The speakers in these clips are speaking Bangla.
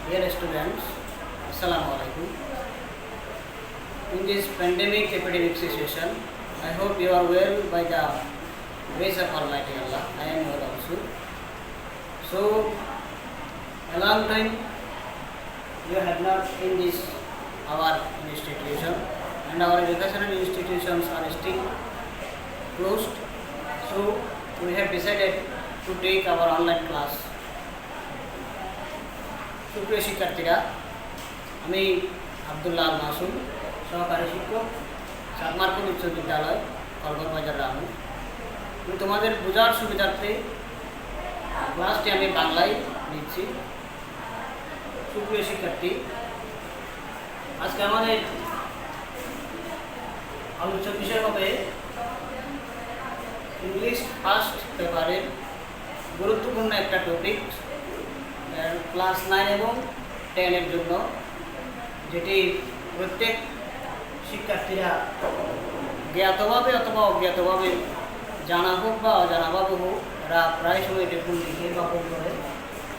Dear students, Assalamu alaikum. In this pandemic epidemic situation, I hope you are well by the grace of Almighty Allah. I am well also. So, a long time you have not in this our institution, and our educational institutions are still closed. So, we have decided to take our online class. সুপ্রিয় শিক্ষার্থীরা, আমি আব্দুল্লাহ আল মাসুম, সহকারী শিক্ষক, চাকমারপুর উচ্চ বিদ্যালয়, কলগরবাজার রামু। তোমাদের বোঝার সুবিধার্থে ক্লাসটি আমি বাংলায় নিচ্ছি। সুপ্রিয় শিক্ষার্থী, আজকে আমাদের আলোচ্য বিষয় হবে ইংলিশ ফার্স্ট পেপারের গুরুত্বপূর্ণ একটা টপিক, ক্লাস 9 এবং 10 জন্য, যেটি প্রত্যেক শিক্ষার্থীরা জ্ঞাতভাবে অথবা অজ্ঞাতভাবে জানা হোক বা অজানাভাবে হোক, এরা প্রায় সময় এটি ভুল লিখে বা ভুল করে।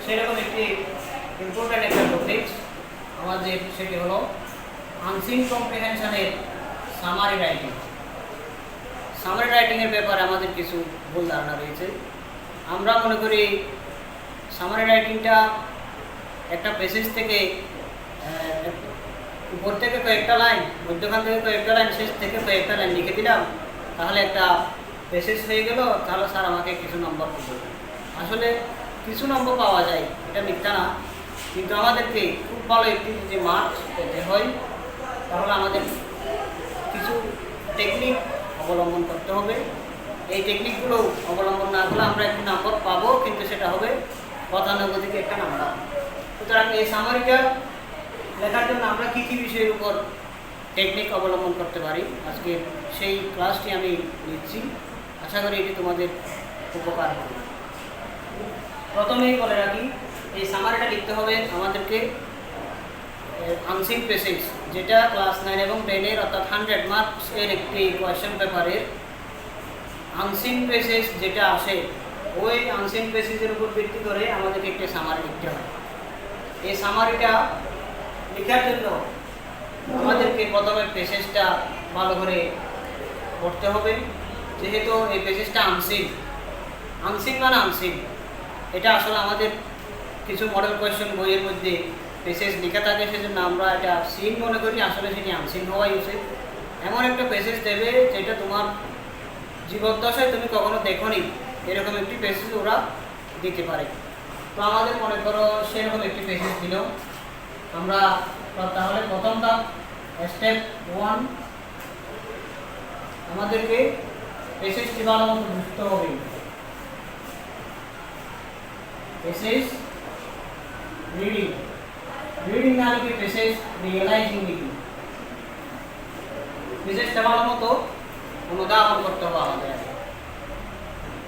সেরকম একটি ইম্পর্ট্যান্ট একটা টপিক আমাদের, সেটি হলো আনসিন কম্প্রিহেনশনের সামারি রাইটিং। সামারি রাইটিংয়ের ব্যাপারে আমাদের কিছু ভুল ধারণা রয়েছে। আমরা মনে করি সামারি রাইটিংটা একটা প্যাসেজ থেকে উপর থেকে কয়েকটা লাইন, মধ্যখান থেকে কয়েকটা লাইন, শেষ থেকে কয়েকটা লাইন লিখে দিলাম, তাহলে একটা প্যাসেজ হয়ে গেল, তাহলে স্যার আমাকে কিছু নম্বর দেবে। আসলে কিছু নম্বর পাওয়া যায়, এটা মিথ্যা না, কিন্তু আমাদেরকে খুব ভালো একটি যে মার্কস পেতে হয়, তাহলে আমাদের কিছু টেকনিক অবলম্বন করতে হবে। এই টেকনিকগুলো অবলম্বন না করলে আমরা একটি নম্বর পাবো, কিন্তু সেটা হবে গতানুগতিক একটা নাম্বার। সুতরাং এই সামারিটা লেখার জন্য আমরা কী কী বিষয়ের উপর টেকনিক অবলম্বন করতে পারি, আজকে সেই ক্লাসটি আমি নিচ্ছি। আশা করি এটি তোমাদের উপকার হবে। প্রথমেই বলে রাখি, এই সামারিটা লিখতে হবে আমাদেরকে আনসিন প্যাসেজ, যেটা ক্লাস 9 এবং 10 অর্থাৎ 100 মার্কস এর একটি কোয়েশ্চেন পেপারের আনসিন প্যাসেজ যেটা আসে, ওই আনসিন প্যাসেজের উপর ভিত্তি করে আমাদেরকে একটি সামারি লিখতে হয়। এই সামারিটা লেখার জন্য আমাদেরকে প্রথমে প্যাসেজটা ভালো করে পড়তে হবে। যেহেতু এই প্যাসেজটা আনসিন মানে আনসিন, এটা আসলে আমাদের কিছু মডেল কোয়েশ্চেন বইয়ের মধ্যে প্যাসেজ লেখা থাকে, সেজন্য আমরা এটা সিন মনে করি, আসলে সেটি আনসিন হওয়াই উচিত। এমন একটা প্যাসেজ দেবে যেটা তোমার জীবদ্দশায় তুমি কখনো দেখোনি, এরকম একটি প্যাসেজ ওরা দিতে পারে। তো আমাদের মনে করো সেরকম একটি প্যাসেজ দিল, আমরা তাহলে প্রথমটা স্টেপ 1, আমাদেরকে প্যাসেজটি ভালো মতো বুঝতে হবে। প্যাসেজ রিডিং না লিখে প্যাসেজ রিয়েলাইজিং লিখি। প্যাসেজটা ভালো মতো অনুধাবন করতে হবে আমাদের।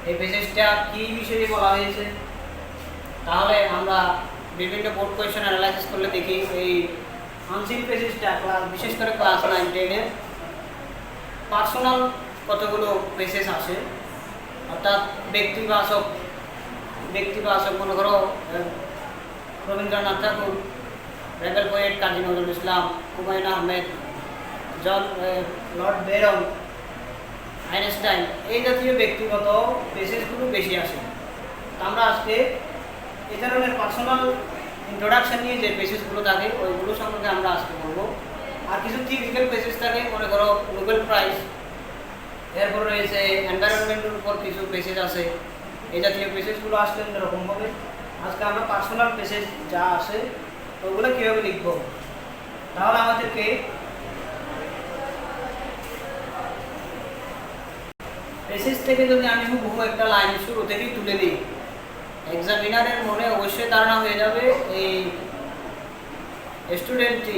এই প্যাসেজটা কী বিষয়ে বলা হয়েছে, তাহলে আমরা বিভিন্ন বোর্ড কোয়েশ্চেন অ্যানালাইসিস করলে দেখি এই আনসিন প্যাসেজটা বিশেষ করে ক্লাস 9, 10 পার্সোনাল কতগুলো প্যাসেজ আসে, অর্থাৎ ব্যক্তিবাচক মনে করো রবীন্দ্রনাথ ঠাকুর, rebel poet Kazi Nazrul Islam, Humayun Ahmed, Lord বেরন, Einstein, এই জাতীয় ব্যক্তিগত প্যাসেজগুলো বেশি আসে। আমরা আজকে এই ধরনের পার্সোনাল ইন্ট্রোডাকশন নিয়ে যে প্যাসেজগুলো থাকে ওইগুলো সম্পর্কে আমরা আজকে বলবো। আর কিছু থিওরিটিক্যাল প্যাসেজ থাকে, মনে করো নোবেল প্রাইজ, এরপর রয়েছে এনভায়রনমেন্টের উপর কিছু প্যাসেজ আছে, এই জাতীয় প্যাসেজগুলো আসলে অন্যরকম হবে। আজকে আমরা পার্সোনাল প্যাসেজ যা আসে ওগুলো কীভাবে লিখব, তাহলে আমাদেরকে প্যাসেজ থেকে যদি আমি হুবহু একটা লাইন শুরু থেকেই তুলে দিই, এক্সামিনারের মনে অবশ্যই ধারণা হয়ে যাবে এই স্টুডেন্টটি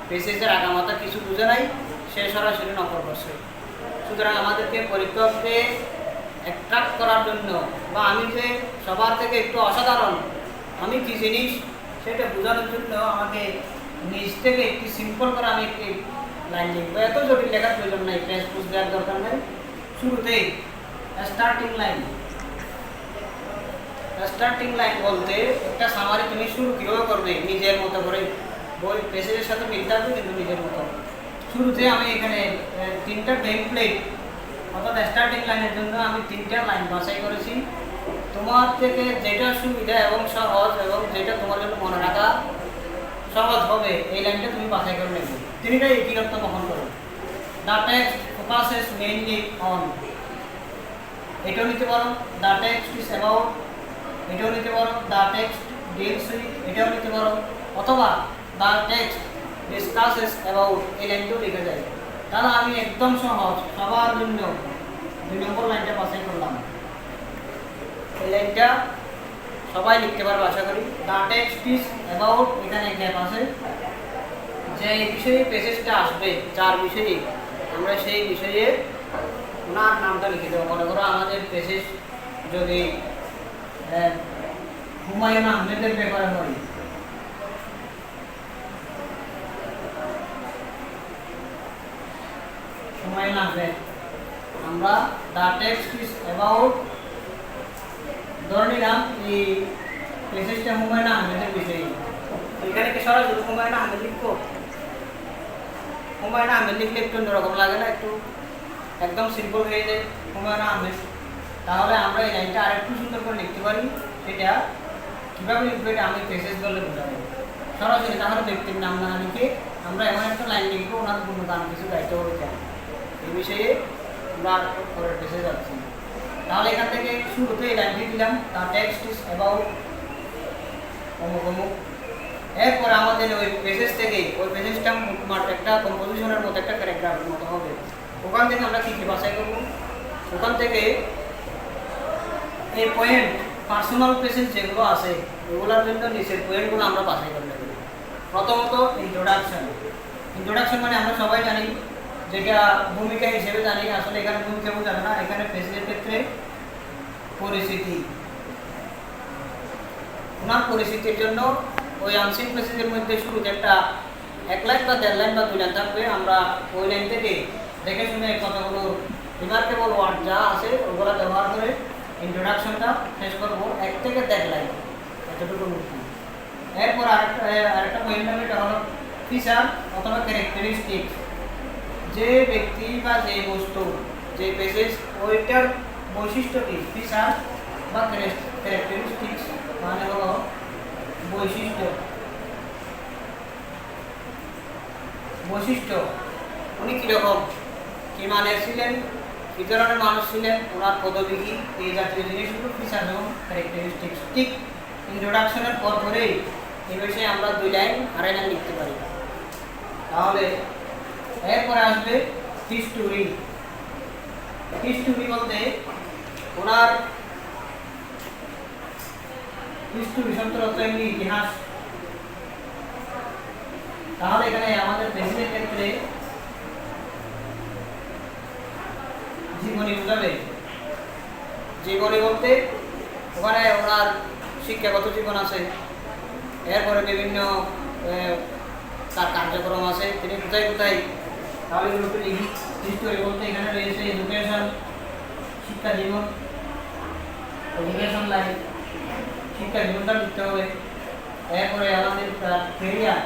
প্যাসেজের আগামাথা কিছু বুঝে নাই, সে সরাসরি নকল করছে। সুতরাং আমাদেরকে পরীক্ষককে অ্যাট্রাক্ট করার জন্য, বা আমি যে সবার থেকে একটু অসাধারণ, আমি কী জিনিস সেটা বোঝানোর জন্য আমাকে নিজ থেকে একটি সিম্পল করে আমি একটি লাইন লিখবো। এত জটিল লেখার প্রয়োজন নাই, পেজ পুষ দেওয়ার দরকার নেই। শুরুতেই স্টার্টিং লাইন, স্টার্টিং লাইন বলতে একটা সামারি তুমি শুরু কীভাবে করবে নিজের মতো করে, বই পেজের সাথে মিল থাকবে কিন্তু নিজের মতো। শুরুতে আমি এখানে তিনটা টেমপ্লেট অর্থাৎ স্টার্টিং লাইনের জন্য আমি তিনটা লাইন বাছাই করেছি। তোমার থেকে যেটা সুবিধা এবং সহজ এবং যেটা তোমার জন্য মনে রাখা সহজ হবে এই লাইনটা তুমি বাছাই করে নেবে। তিনটাই একই অর্থ বহন করো। The text focuses mainly on, এটাও নিতে পারো। দ্য টেক্সট ইজ অ্যাবাউট, এটাও নিতে পারো। দ্য টেক্সট ডিলস উইথ, এটাও নিতে পারো। অথবা দ্য টেক্সট ডিসকাসেস অ্যাবাউট, এই লাইনটাও লিখে যায়। তাহলে আমি একদম সহজ সবার জন্য 2 নম্বর লাইনটা বাছাই করলাম। এই লাইনটা সবাই লিখতে পারবে আশা করি। দ্য টেক্সট ইজ অ্যাবাউট, এখানে গ্যাপ আছে, যে বিষয়ে পেজেসটা আসবে যার বিষয়ে আমরা সেই বিষয়ে ওনার নামটা লিখে দেবো। মনে করো আমাদের পেজেস যদি হুমায়ুন আহমেদের ব্যাপারে হয়, হুমায়ুন আহমেদ, আমরা দ্য টেক্সট ইজ অ্যাবাউট ধরে নিলাম এই পেজেসটা হুমায়ুন আহমেদের বিষয়ে। এখানে কি সরাসরি হুমায়ুন আহমেদ লিখবো? হুমায়ুন আহমেদ লিখলে একটু অন্যরকম লাগে না? একটু একদম সিম্পল হয়ে যায় হুমায়ুন আহমেদ। তাহলে আমরা এই লাইনটা আরেকটু সুন্দর করে লিখতে পারি। সেটা কীভাবে লিখবো এটা আমি পেজেস বলে বোঝাবো সরাসরি। তাহলে ব্যক্তির নাম না লিখে আমরা এমন একটা লাইন লিখবো ওনার কোনো গান কিছু গাইতে হবে কেন এই বিষয়ে আমরা পরের পেজে যাচ্ছি। তাহলে এখান থেকে শুরুতে এই লাইনটি দিলাম, দ্য টেক্সট ইজ অ্যাবাউট অমুক অমুক। এরপর আমাদের ওই পেজেস থেকে ওই পেজেসটা একটা কম্পোজিশনের মতো একটা প্যারাগ্রাফের মতো হবে। ওখান থেকে আমরা কী কী বাছাই করবো? ওখান থেকে এই পয়েন্ট পার্সোনাল পেজেস যেগুলো আছে ওগুলোর জন্য নিচের পয়েন্টগুলো আমরা বাছাই করে নেব। প্রথমত ইন্ট্রোডাকশন। ইন্ট্রোডাকশন মানে আমরা সবাই জানি, যেটা ভূমিকা হিসেবে জানি, আসলে এখানে ভূমিকা বোঝাবে না, এখানে পেজের ক্ষেত্রে পরিচিতি। ওনার পরিচিতির জন্য ওই আনসিন পেজের মধ্যে শুরুতে একটা 1 লাইন বা 1.5 লাইন বা 2 লাইন থাকবে। আমরা ওই লাইন থেকে দেখে শুনে কতগুলো রিমার্কেবল ওয়ার্ড যা আছে ওগুলো ব্যবহার করে ইন্ট্রোডাকশনটা শেষ করবো 1 থেকে 1.5 লাইন, এতটুকু মুক্তি। এরপর আরেকটা পয়েন্ট হবে, এটা হলো ফিচার অথবা ক্যারেক্টারিস্টিক্স। যে ব্যক্তি বা যে বস্তু যে পেজেস ওইটার বৈশিষ্ট্য কি, ফিচার বা ক্যারেক্টারিস্টিক্স মানে হলো বৈশিষ্ট্য। বৈশিষ্ট্য উনি কীরকম, কী মানের ছিলেন, কী ধরনের মানুষ ছিলেন, ওনার পদবী কী, এই জাতীয় জিনিসগুলো ফিচার এবং ক্যারেক্টারিস্টিক্স। ঠিক ইন্ট্রোডাকশনের পর ধরেই এই বিষয়ে আমরা 2 লাইন 2.5 লাইন লিখতে পারি। তাহলে এরপরে আসবে হিস্টোরি। হিস্টোরি বলতে ওনার হিস্টোরি শব্দের অর্থ এমনি ইতিহাস। তাহলে এখানে আমাদের পেজের ক্ষেত্রে জীবনী বোঝাবে। জীবনী বলতে ওখানে ওনার শিক্ষাগত জীবন আছে, এরপরে বিভিন্ন তার কার্যক্রম আছে, তিনি কোথায় কোথায়, তাহলে এগুলোকে লিখি। হিস্টোরি বলতে এখানে রয়েছে এডুকেশন, শিক্ষা জীবন, এডুকেশন লাইন, শিক্ষা জীবনটা লিখতে হবে। এরপরে আমাদের তার ক্যারিয়ার,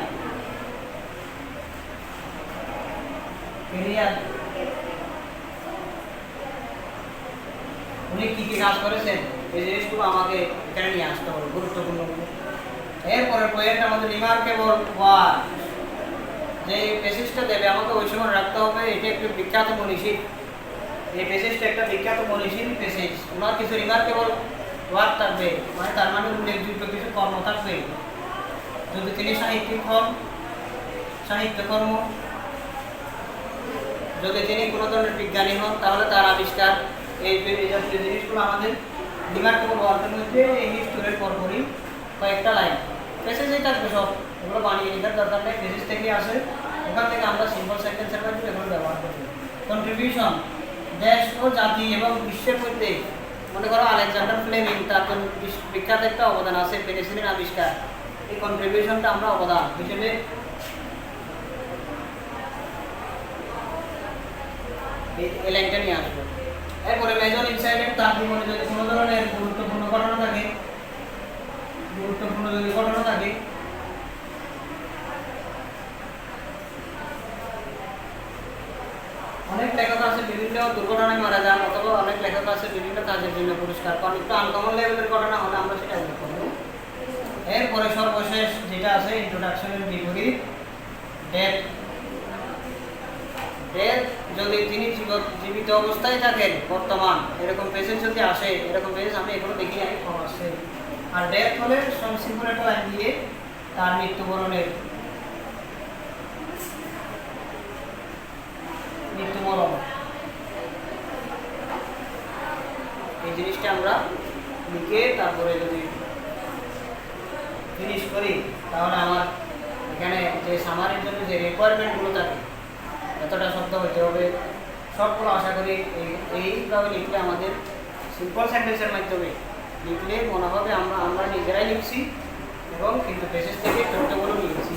উনি কী কী কাজ করেছেন এই জিনিসগুলো আমাকে এখানে নিয়ে আসতে হবে, গুরুত্বপূর্ণ। এরপরে পয়েন্ট আমাদের রিমার্কেবল ওয়ার্ড, যে পেসেজটা দেবে আমাকে ওই সময় রাখতে হবে এটা একটু বিখ্যাত মনীষী। এই পেসেজটা একটা বিখ্যাত মনীষীর পেসেজ, ওনার কিছু রিমার্কেবল ওয়ার্ড থাকবে, মানে তার মানে উল্লেখযোগ্য কিছু কর্ম থাকবে। যদি তিনি সাহিত্যিক হন, সাহিত্যকর্ম, যদি তিনি কোনো ধরনের বিজ্ঞানী হন তাহলে তার আবিষ্কার, এই জাতীয় জিনিসগুলো আমাদের রিমার্কেবল ওয়ার্ডের মধ্যে এই হিস্টোরির পরপরই কয়েকটা লাইন পেসেজেই থাকবে। সব এগুলো বানিয়ে লেখার দরকার নেই, পেসেজ থেকে আসে, ওখান থেকে আমরা সিম্পল সেন্টেন্সের মধ্যে এগুলো ব্যবহার করব। কন্ট্রিবিউশন, দেশ ও জাতি এবং বিশ্বের মধ্যে মনে করো আলেকজান্ডার ফ্লেমিং, তার জন্য বিখ্যাত একটা অবদান আছে, পেনিসিলিন আবিষ্কার, এই কন্ট্রিবিউশনটা আমরা অবদান হিসেবে এই লাইনটা নিয়ে আসবো। এরপরে মেজর ইনসাইডের তার জীবনে যদি কোনো ধরনের গুরুত্বপূর্ণ ঘটনা থাকে যদি ঘটনা থাকে, অনেক লেখক আছে বিভিন্ন দুর্ঘটনায় মারা যান, অথবা অনেক লেখক আছে বিভিন্ন কাজের জন্য পুরস্কার পান। একটু আনকমন লেভেলের ঘটনা হলে আমরা সেটা উল্লেখ করব। এরপরে সর্বশেষ যেটা আছে ইন্ট্রোডাকশনের বিপরীত ডেথ। ডেথ যদি তিনি জীবিত অবস্থায় থাকেন, বর্তমান এরকম পেজেস যদি আসে, এরকম পেজেস আমি এখনো দেখি নাই, কম আসছে। আর ডেথ হলে সিম্পল একটা লাইন দিয়ে তার মৃত্যুবরণ, এই জিনিসটা আমরা লিখে তারপরে যদি ফিনিশ করি, তাহলে আমার এখানে যে সামারির জন্য যে রিকোয়ারমেন্টগুলো থাকে, এতটা শব্দ হইতে হবে, সবগুলো আশা করি এইভাবে লিখলে, আমাদের সিম্পল সেন্টেন্সের মাধ্যমে লিখলে মনে হবে আমরা নিজেরাই লিখছি এবং কিন্তু পেজেস থেকে তথ্যগুলো লিখছি।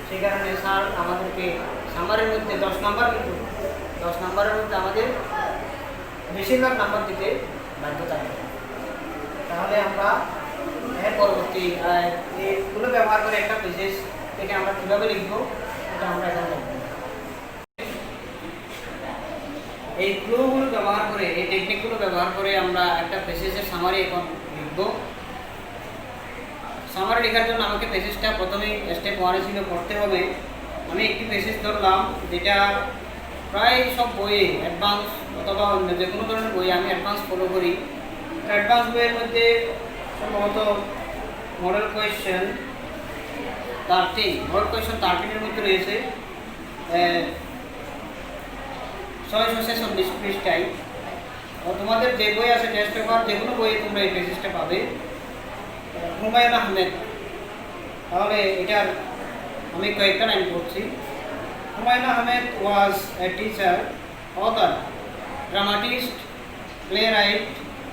সেই কারণে স্যার আমাদেরকে সামারির মধ্যে 10 নাম্বার, কিন্তু 10 নাম্বারের মধ্যে আমাদের বেশিরভাগ নাম্বার দিতে বাধ্য থাকবে। তাহলে আমরা এর পরবর্তী এইগুলো ব্যবহার করে একটা পেজেস থেকে আমরা কীভাবে লিখবো এটা আমরা এখন দেখব। এই ক্লুগুলো ব্যবহার করে, এই টেকনিকগুলো ব্যবহার করে আমরা একটা পেজেসের সামারি এখন লিখব। সামারি লেখার জন্য আমাকে পেজেসটা প্রথমেই স্টেপ 1 ছিল পড়তে হবে। আমি একটি পেজেস ধরলাম যেটা প্রায় সব বইয়ে অ্যাডভান্স অথবা অন্য যে কোনো ধরনের বই আমি অ্যাডভান্স ফলো করি। অ্যাডভান্স বইয়ের মধ্যে সম্ভবত মডেল কোয়েশ্চেন 13 এর মধ্যে রয়েছে 646 পৃষ্ঠায়। তোমাদের যে বই আছে টেস্ট পেপার, যে কোনো বইয়ে তোমরা এই পেজেসটা পাবে। হুমায়ুন আহমেদ, তাহলে এটার আমি কয়েকটা লাইন পড়ছি। Humayun Ahmed was a teacher, author, dramatist, playwright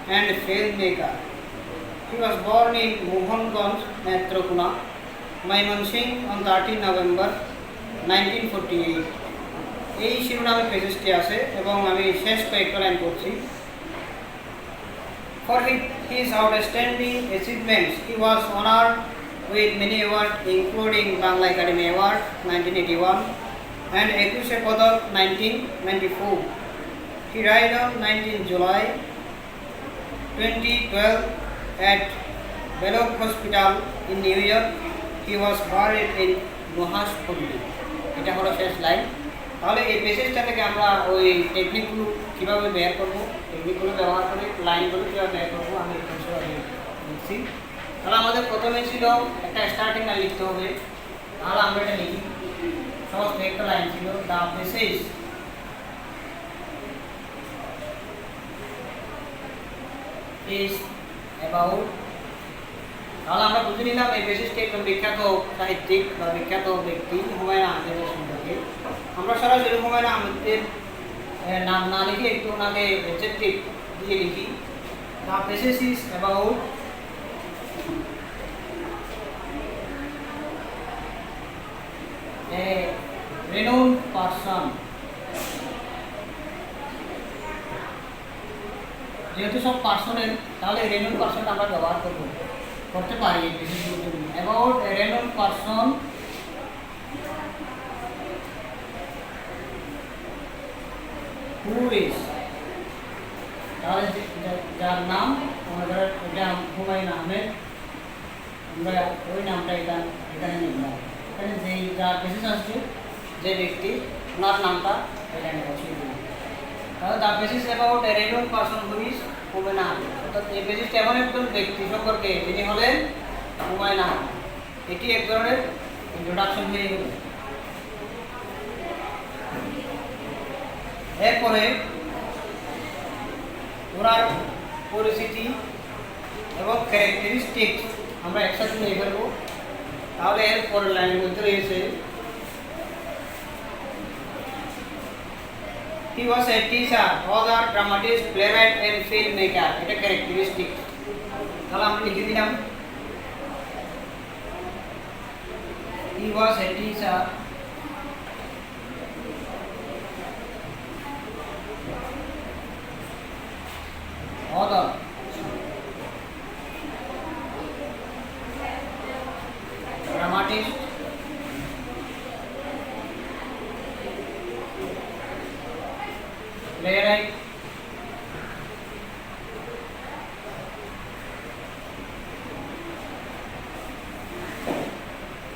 and filmmaker. He was born in Mohanganj, Netrokona, Mymensingh on 13 November 1948. এই শিরোনামে পেজেসটি আছে এবং আমি শেষ কয়েকটা লাইন করছি। For his outstanding achievements, he was honored with many awards including Bangla Academy Award 1981 and Ekushe Padak 1994. He died on 19 July 2012 at Belloc Hospital in New York. He was buried in Mohashpuri. এটা হলো শেষ লাইন। তাহলে এই পেজেসটা থেকে আমরা ওই টেকনিকগুলো কীভাবে বের করবো, টেকনিকগুলো ব্যবহার করে লাইনগুলো কীভাবে বের করবো আমি লিখছি। তাহলে আমাদের প্রথমে ছিল একটা স্টার্টিং লাইন লিখতে হবে। তাহলে আমরা এটা লিখি। সহজ একটা লাইন ছিল, দ্য পেজেস ইজ অ্যাবাউট। তাহলে আমরা বুঝে নিলাম এই পেজেসটি একজন বিখ্যাত সাহিত্যিক বা বিখ্যাত ব্যক্তি হুমায়ুন আহমেদের সম্পর্কে। আমরা সরাসরি হুমায়ুন আহমেদের নাম না লিখে একটু ওনাকে অ্যাডজেক্টিভ দিয়ে লিখি। The pages is about a renowned person। যেহেতু সব পার্সনের, তাহলে রেনোন পার্সন আমরা ব্যবহার করতে পারি এই পেজেসগুলোর জন্য। About a renowned person who is, তাহলে যার নাম আমাদের এটা হুমায়ুন আহমেদ, আমরা ওই নামটা এখানে নিলাম। এখানে যেই যার পেজেস আসছে, যে ব্যক্তি, ওনার নামটা এখানে বসিয়ে দিলাম। তাহলে the pages about a renowned person who is Humayun Ahmed. অর্থাৎ এই পেজেসটা এমন একজন ব্যক্তি সম্পর্কে যিনি হলেন হুমায়ুন আহমেদ। এটি এক ধরনের ইন্ট্রোডাকশন হয়ে গেল। এরপরে ওনার পরিচিতি এবং ক্যারেক্টারিস্টিক্স আমরা একসাথে নিয়ে ফেলবো। তাহলে এর পরের লাইনের মধ্যে রয়েছে he was a teacher, author, dramatist, playwright and filmmaker। এটা ক্যারেক্টারিস্টিক। তাহলে আমরা লিখে দিলাম he was a teacher, author,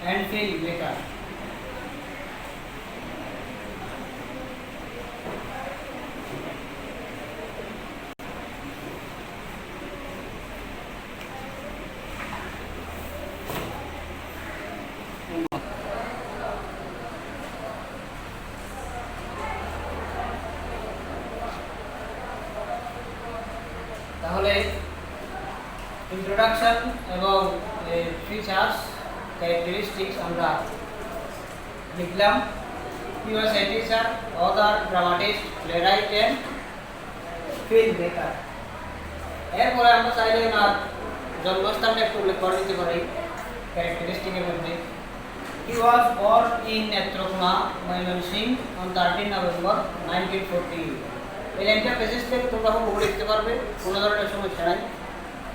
and filmmaker. তাহলে ইন্ট্রোডাকশন এবং ফিচার্স ক্যারেক্টারিস্টিক্স আমরা লিখলাম। He was a teacher, author, dramatist, playwright and filmmaker. এরপরে আমরা চাইলে ওনার জন্মস্থানটা একটু উল্লেখ করে দিতে পারি ক্যারেক্টারিস্টিকের মধ্যে। He was born in Netrokona, Mymensingh on 13 November 1940। এই লাইনটা পেজেস থেকে তোমরা খুব লিখতে পারবে, কোনো ধরনের সমস্যা নাই,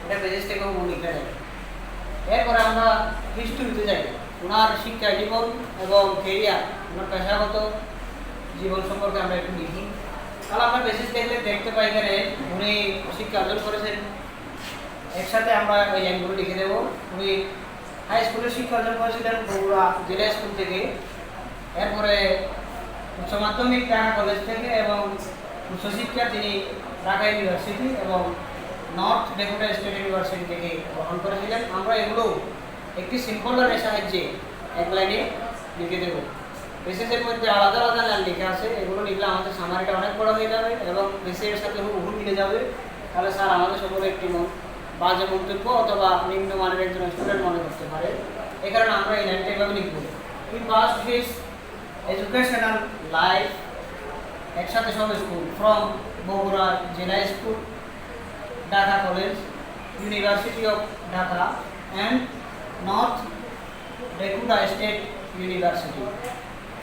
এটা পেজেস থেকেও লিখা যায়। এরপরে আমরা হিস্ট্রিতে যাই, ওনার শিক্ষা জীবন এবং কেরিয়ার, ওনার পেশাগত জীবন সম্পর্কে আমরা একটু লিখি। তাহলে আমরা পেজেস দেখলে দেখতে পাই এখানে উনি শিক্ষা অর্জন করেছেন। একসাথে আমরা ওই লাইনগুলো লিখে দেবো। উনি হাই স্কুলে শিক্ষা অর্জন করেছিলেন বগুড়া জেলা স্কুল থেকে। এরপরে উচ্চ মাধ্যমিক ঢাকা কলেজ থেকে এবং উচ্চশিক্ষা তিনি ঢাকা ইউনিভার্সিটি এবং নর্থ ডেকোটা স্টেট ইউনিভার্সিটি থেকে গ্রহণ করেছিলেন। আমরা এগুলো একটি সিম্পল লাইনের সাহায্যে এক লাইনে লিখে দেবো। বেসিসের মধ্যে আলাদা আলাদা লাইন লেখা আছে, এগুলো লিখলে আমাদের সামারিটা অনেক বড় হয়ে যাবে এবং বেসের সাথে হুবহু মিলে যাবে। তাহলে স্যার আমাদের সকলে একটি বাজে মন্তব্য অথবা নিম্নমানের একজন স্টুডেন্ট মনে করতে পারে। এই কারণে আমরা এই লাইনটা এভাবে লিখব। He passed his educational life, একসাথে সব স্কুল, ফ্রম বগুড়া জেলা school, Dhaka college, university of Dhaka and North Dakota state university.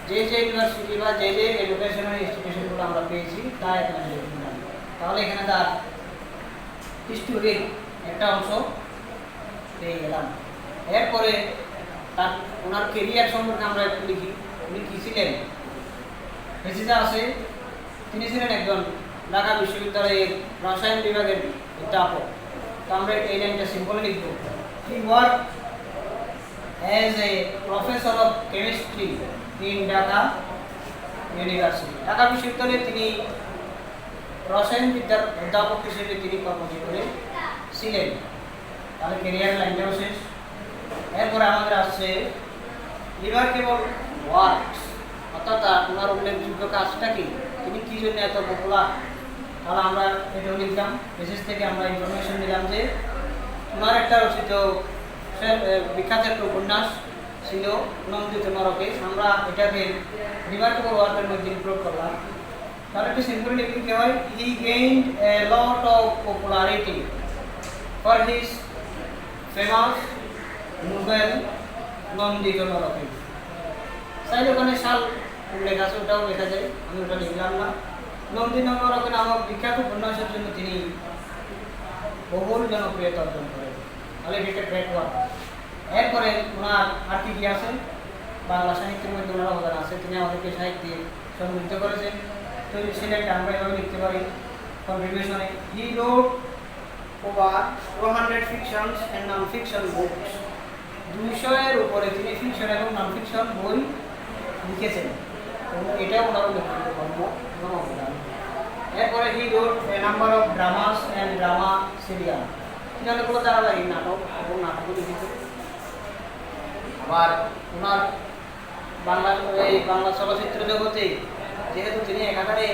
যে ইউনিভার্সিটি বা যে এডুকেশনাল ইনস্টিটিউশনগুলো আমরা পেয়েছি তা এখানে লিখলাম। তাহলে এখানে তার হিস্টোরির একটা অংশ পেয়ে গেলাম। এরপরে তার ওনার কেরিয়ার সম্পর্কে আমরা একটু লিখি। উনি কী ছিলেন? বেসিসে আছে তিনি ছিলেন একজন ঢাকা বিশ্ববিদ্যালয়ের রসায়ন বিভাগের অধ্যাপক। তো আমরা এই লাইনটা সিম্পলে লিখব। He work as a professor of chemistry in Dhaka university. Dhaka বিশ্ববিদ্যালয়ে তিনি রসায়ন বিদ্যার অধ্যাপক হিসেবে তিনি কর্মজীবনে ছিলেন। তাহলে কেরিয়ার লাইনটাও শেষ। এরপরে আমাদের আসছে রিমার্কেবল ওয়ার্কস, অর্থাৎ ওনার উল্লেখযোগ্য কাজটা কি, তিনি কী জন্য এত পপুলার। তাহলে আমরা এটাও লিখলাম। বিশেষ থেকে আমরা ইনফরমেশন নিলাম যে ওনার একটা রচিত বিখ্যাত একটা উপন্যাস ছিল নন্দিত নরকে। আমরা এটাকে রিমার্কেবল ওয়ার্কের মধ্যে ইনক্লুড করলাম। তাহলে একটু সিম্পল লিখলে কী হয়? He gained a lot of popularity for his famous novel Nondito Noroke. চাইলে ওখানে সাল উল্লেখ আছে, ওটাও লেখা যায়, আমি ওটা লিখলাম না। নন্দিত নরকে নামক বিখ্যাত উপন্যাসের জন্য তিনি বহুল জনপ্রিয়তা অর্জন করেন। তাহলে এটা গ্রেট ওয়ার্ক। এরপরে ওনার আর কি আছে? বাংলা সাহিত্যের মধ্যে ওনার অবদান আছে, তিনি আমাদেরকে সাহিত্যে সমৃদ্ধ করেছেন। তো সেটা আমরা এভাবে লিখতে পারি কন্ট্রিবিউশনে। He wrote over 200 fictions and non fiction books. 200-এর উপরে তিনি ফিকশন এবং নন ফিকশন বই লিখেছেন এবং এটাও ওনার উল্লেখযোগ্য কর্ম এবং অবদান। এরপরে he wrote a number of dramas and drama serial. তিনি অনেকগুলো ধারাবাহিক নাটক এবং নাটকও লিখেছেন। আবার ওনার বাংলা চলচ্চিত্র জগতে যেহেতু তিনি একাধারে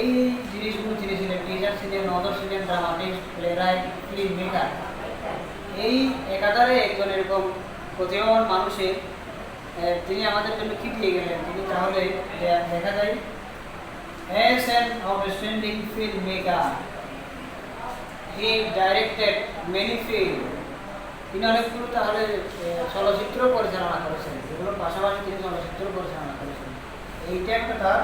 এই জিনিসগুলো তিনি ছিলেন, টিচার ছিলেন, অথর ছিলেন, ড্রামাটিস্ট, প্লেরাইট, ফিল্ম মেকার, এই একাধারে একজন এরকম প্রতিভাবান মানুষের তিনি আমাদের জন্য কী দিয়ে গেলেন তিনি, তাহলে দেখা যায় as an outstanding filmmaker he directed many films। তিনি অনেকগুলো তাহলে চলচ্চিত্র পরিচালনা করেছেন, এগুলোর পাশাপাশি তিনি চলচ্চিত্র পরিচালনা করেছেন। এইটা একটা তার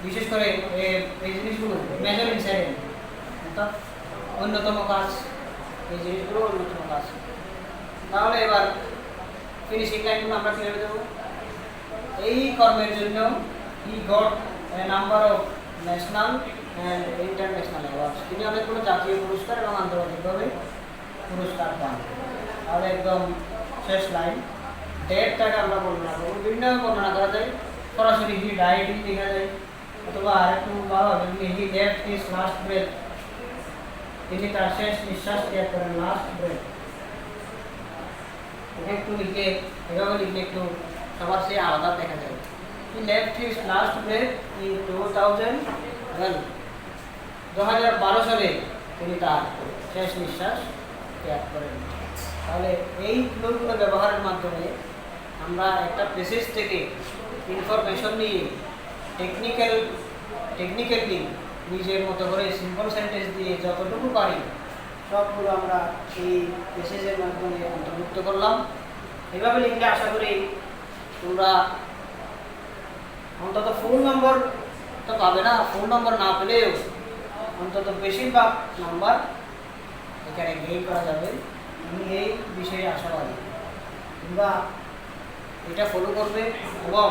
বিশেষ করে এই জিনিসগুলো মেজর ইনসাইড, অর্থাৎ অন্যতম কাজ, এই জিনিসগুলো অন্যতম কাজ। তাহলে এবার ফিনিশিং লাইনগুলো আমরা কীভাবে দেবো? এই কর্মের জন্য he got a number of national and international awards. তিনি অনেকগুলো জাতীয় পুরস্কার এবং আন্তর্জাতিকভাবে পুরস্কার পান। তাহলে একদম শেষ লাইন। ডেটটাকে আমরা বর্ণনা করবো, বিভিন্নভাবে বর্ণনা করা যায়। সরাসরি হি ডাইড লেখা যায়, অথবা আরেকটু ভালোভাবে he left his last breadth, তিনি তার শেষ নিঃশ্বাস ত্যাগ করেন, লাস্ট ব্রেথ। এটা একটু লিখে, এভাবে লিখলে একটু সবার চেয়ে আলাদা দেখা যায়। He left his last breathe in 2012 সালে তিনি তার শেষ নিঃশ্বাস ত্যাগ করেন। তাহলে এই ক্লুগুলো ব্যবহারের মাধ্যমে আমরা একটা প্যাসেজ থেকে ইনফরমেশন নিয়ে টেকনিক্যালি নিজের মতো করে সিম্পল সেন্টেন্স দিয়ে যতটুকু পারি সবগুলো আমরা এই প্যাসেজের মাধ্যমে অন্তর্ভুক্ত করলাম। এভাবে লিখলে আশা করি তোমরা অন্তত ফুল নম্বর তো পাবে না, ফুল নম্বর না পেলেও অন্তত বেশিরভাগ নাম্বার এখানে গেইন করা যাবে। আমি এই বিষয়ে আশাবাদী। তোমরা এটা ফলো করবে এবং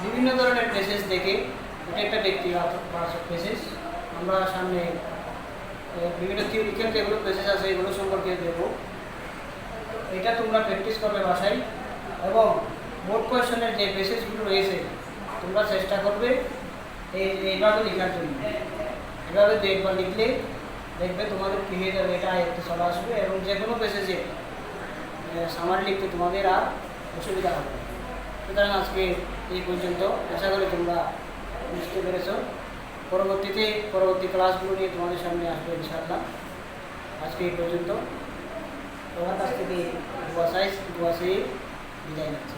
বিভিন্ন ধরনের প্যাসেজ দেখে, এটা একটা ব্যক্তিগত প্যাসেজ, আমরা সামনে বিভিন্ন থিওরিক্যাল যেগুলো প্যাসেজ আছে এগুলো সম্পর্কে দেবো। এটা তোমরা প্র্যাকটিস করবে বাসায়, এবং বোর্ড কোয়েশনের যে প্যাসেজগুলো রয়েছে তোমরা চেষ্টা করবে এইভাবে লেখার জন্য। এভাবে একবার লিখলে দেখবে তোমাদের কী হয়ে যাবে, এটা আয়ত্তে চলে আসবে, এবং যে কোনো প্যাসেজে সামারি লিখতে তোমাদের আর অসুবিধা হবে। সুতরাং আজকে এই পর্যন্ত, আশা করি তোমরা বুঝতে পেরেছ। পরবর্তী ক্লাসগুলো নিয়ে তোমাদের সামনে আসবে ইনশাআল্লাহ। আজকে এই পর্যন্ত, তোমার কাছ থেকে দোয়া চেয়ে বিদায় নিচ্ছি।